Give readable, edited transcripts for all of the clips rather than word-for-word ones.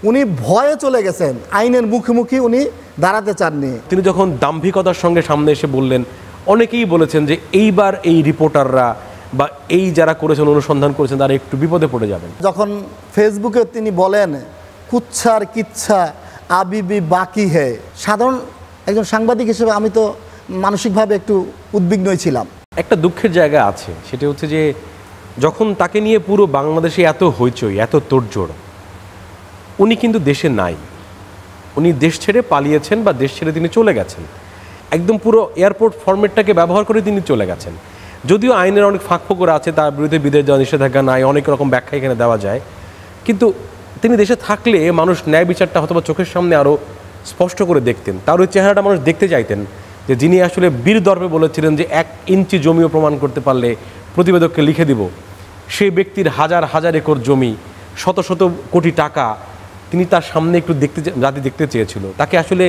উনি ভয়ে চলে গেছেন, আইনের মুখোমুখি উনি দাঁড়াতে চাননি। তিনি যখন দাম্ভিকতার সঙ্গে সামনে এসে বললেন, অনেকেই বলেছেন যে এইবার এই রিপোর্টাররা বা এই যারা করেছেন অনুসন্ধান করেছেন তারা একটু বিপদে পড়ে যাবেন। যখন ফেসবুকে তিনি বলেন কুচ্ছার কিচ্ছা আবিবি বাকি হে, সাধারণ একজন সাংবাদিক হিসেবে আমি তো মানসিকভাবে একটু উদ্বিগ্নই ছিলাম। একটা দুঃখের জায়গা আছে, সেটা হচ্ছে যে যখন তাকে নিয়ে পুরো বাংলাদেশে এত হইচই, এত তোড়জোড়, উনি কিন্তু দেশে নাই। উনি দেশ ছেড়ে পালিয়েছেন বা দেশ ছেড়ে তিনি চলে গেছেন, একদম পুরো এয়ারপোর্ট ফরম্যাটটাকে ব্যবহার করে তিনি চলে গেছেন। যদিও আইনের অনেক ফাঁকফোকর আছে, তার বিরুদ্ধে বিদেশ যাওয়া নিষেধাজ্ঞা নাই, অনেক রকম ব্যাখ্যা এখানে দেওয়া যায়, কিন্তু তিনি দেশে থাকলে মানুষ ন্যায় বিচারটা হয়তো বা চোখের সামনে আরও স্পষ্ট করে দেখতেন। তার ওই চেহারাটা মানুষ দেখতে চাইতেন, যে যিনি আসলে বীর দর্পে বলেছিলেন যে 1 ইঞ্চি জমিও প্রমাণ করতে পারলে প্রতিবেদককে লিখে দিব, সেই ব্যক্তির হাজার হাজার একর জমি, শত শত কোটি টাকা তিনি তার সামনে একটু জাতি দেখতে চেয়েছিল। তাকে আসলে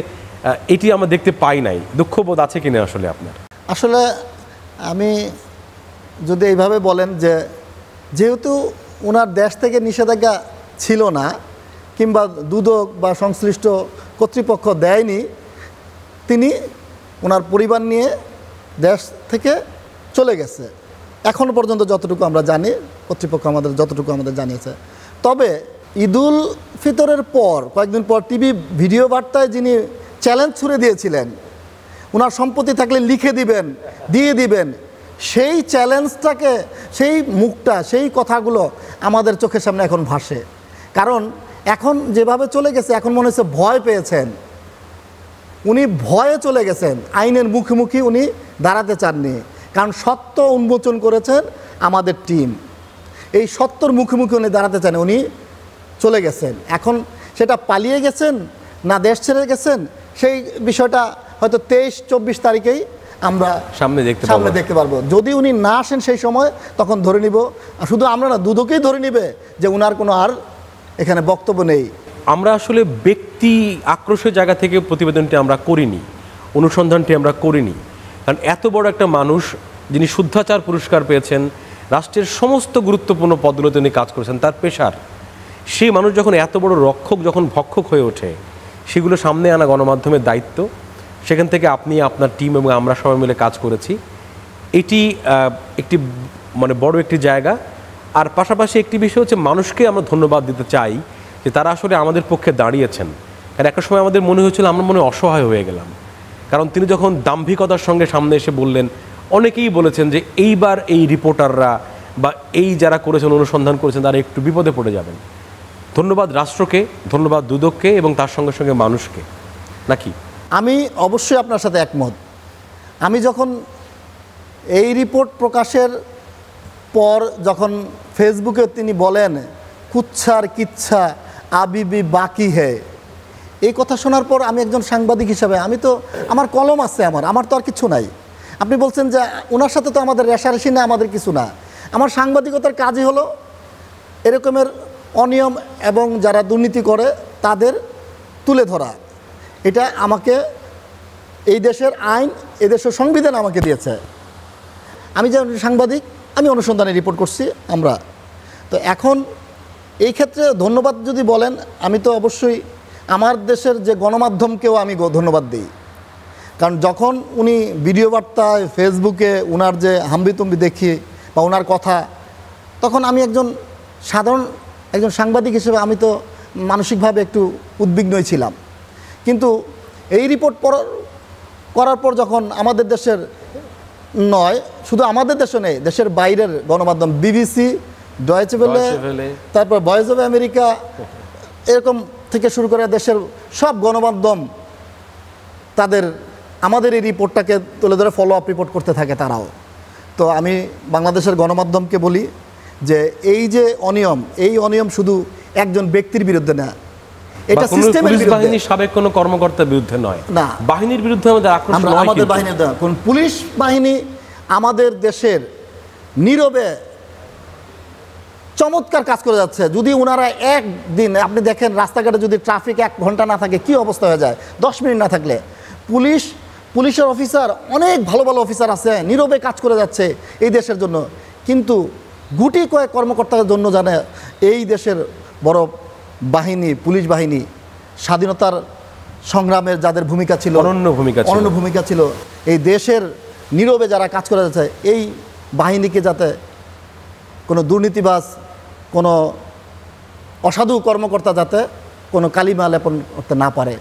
এটি আমরা দেখতে পাই নাই। দুঃখবোধ আছে কিনা আসলে আপনার? আসলে আমি যদি এইভাবে বলেন যে যেহেতু ওনার দেশ থেকে নিষেধাজ্ঞা ছিল না, কিংবা দুদক বা সংশ্লিষ্ট কর্তৃপক্ষ দেয়নি, তিনি ওনার পরিবার নিয়ে দেশ থেকে চলে গেছে এখনও পর্যন্ত যতটুকু আমরা জানি, কর্তৃপক্ষ আমাদের যতটুকু আমাদের জানিয়েছে। তবে ঈদুল ফিতরের পর কয়েকদিন পর টিভি ভিডিও বার্তায় যিনি চ্যালেঞ্জ ছুড়ে দিয়েছিলেন, ওনার সম্পত্তি থাকলে লিখে দিবেন, দিয়ে দিবেন, সেই চ্যালেঞ্জটাকে, সেই মুখটা, সেই কথাগুলো আমাদের চোখের সামনে এখন ভাসে। কারণ এখন যেভাবে চলে গেছে, এখন মনে হচ্ছে ভয় পেয়েছেন, উনি ভয়ে চলে গেছেন, আইনের মুখোমুখি উনি দাঁড়াতে চাননি। কারণ সত্য উন্মোচন করেছেন আমাদের টিম, এই সত্যর মুখোমুখি উনি দাঁড়াতে চান, উনি চলে গেছেন। এখন সেটা পালিয়ে গেছেন না দেশ ছেড়ে গেছেন, সেই বিষয়টা হয়তো 23-24 তারিখেই আমরা সামনে দেখতে পারবো। যদি উনি না আসেন সেই সময়, তখন ধরে নিব, শুধু আমরা না, দুদকেই ধরে নিবে যে উনার কোনো আর এখানে বক্তব্য নেই। আমরা আসলে ব্যক্তি আক্রোশের জায়গা থেকে প্রতিবেদনটি আমরা করিনি, অনুসন্ধানটি আমরা করিনি। কারণ এত বড় একটা মানুষ, যিনি শুদ্ধাচার পুরস্কার পেয়েছেন, রাষ্ট্রের সমস্ত গুরুত্বপূর্ণ পদগুলোতে উনি কাজ করেছেন, তার পেশার, সেই মানুষ যখন এত বড় রক্ষক, যখন ভক্ষক হয়ে ওঠে, সেগুলো সামনে আনা গণমাধ্যমের দায়িত্ব। সেখান থেকে আপনি, আপনার টিম এবং আমরা সবাই মিলে কাজ করেছি। এটি একটি বড় একটি জায়গা। আর পাশাপাশি একটি বিষয় হচ্ছে, মানুষকে আমরা ধন্যবাদ দিতে চাই যে তারা আসলে আমাদের পক্ষে দাঁড়িয়েছেন। কারণ একটা সময় আমাদের মনে হয়েছিল আমরা মনে অসহায় হয়ে গেলাম। কারণ তিনি যখন দাম্ভিকতার সঙ্গে সামনে এসে বললেন, অনেকেই বলেছেন যে এইবার এই রিপোর্টাররা বা এই যারা করেছেন অনুসন্ধান করেছেন তারা একটু বিপদে পড়ে যাবেন। ধন্যবাদ রাষ্ট্রকে, ধন্যবাদ দুদককে এবং তার সঙ্গে সঙ্গে মানুষকে। নাকি? আমি অবশ্যই আপনার সাথে একমত। আমি যখন এই রিপোর্ট প্রকাশের পর যখন ফেসবুকে তিনি বলেন কুচ্ছার কিচ্ছা আবিবি বাকি হে, এই কথা শোনার পর আমি একজন সাংবাদিক হিসাবে, আমি তো, আমার কলম আছে, আমার তো আর কিছু নাই। আপনি বলছেন যে ওনার সাথে তো আমাদের রেশারেশি না, আমাদের কিছু না। আমার সাংবাদিকতার কাজই হলো এরকমের অনিয়ম এবং যারা দুর্নীতি করে তাদের তুলে ধরা। এটা আমাকে এই দেশের আইন, এই দেশের সংবিধান আমাকে দিয়েছে। আমি যে সাংবাদিক, আমি অনুসন্ধানে রিপোর্ট করছি আমরা। তো এখন এই ক্ষেত্রে ধন্যবাদ যদি বলেন, আমি তো অবশ্যই আমার দেশের যে গণমাধ্যমকেও আমি ধন্যবাদ দিই। কারণ যখন উনি ভিডিও বার্তায় ফেসবুকে ওনার যে হাম্বিতম্বি দেখি বা ওনার কথা, তখন আমি সাধারণ একজন সাংবাদিক হিসেবে আমি তো মানসিকভাবে একটু উদ্বিগ্নই ছিলাম। কিন্তু এই রিপোর্ট করার পর যখন আমাদের দেশের নয়, শুধু আমাদের দেশে নেই, দেশের বাইরের গণমাধ্যম, বিবিসি, ডয়েচে ভেলে, তারপর ভয়েস অফ আমেরিকা, এরকম থেকে শুরু করে দেশের সব গণমাধ্যম আমাদের এই রিপোর্টটাকে তুলে ধরে ফলো আপ রিপোর্ট করতে থাকে তারাও। তো আমি বাংলাদেশের গণমাধ্যমকে বলি যে এই যে অনিয়ম, এই অনিয়ম শুধু একজন ব্যক্তির বিরুদ্ধে না, এটা সিস্টেমের বিরুদ্ধে, বাহিনীর সাবেক কোনো কর্মকর্তার বিরুদ্ধে নয়, না, বাহিনীর বিরুদ্ধে আমাদের আক্রমণ নয়। আমাদের বাহিনীর কোন পুলিশ বাহিনী আমাদের দেশের নীরবে চমৎকার কাজ করে যাচ্ছে। যদি ওনারা একদিন, আপনি দেখেন রাস্তাঘাটে যদি ট্রাফিক 1 ঘন্টা না থাকে কি অবস্থা হয়ে যায়, 10 মিনিট না থাকলে, পুলিশের অফিসার, অনেক ভালো ভালো অফিসার আছে, নীরবে কাজ করে যাচ্ছে এই দেশের জন্য। কিন্তু গুটি কয়েক কর্মকর্তার জন্য জানে এই দেশের বড় বাহিনী, পুলিশ বাহিনী, স্বাধীনতার সংগ্রামের যাদের ভূমিকা ছিল, অনন্য ভূমিকা ছিল, এই দেশের নীরবে যারা কাজ করে যাচ্ছে, এই বাহিনীকে যাতে কোনো দুর্নীতিবাজ, কোনো অসাধু কর্মকর্তা যাতে কোনো কালিমা লেপন করতে না পারে।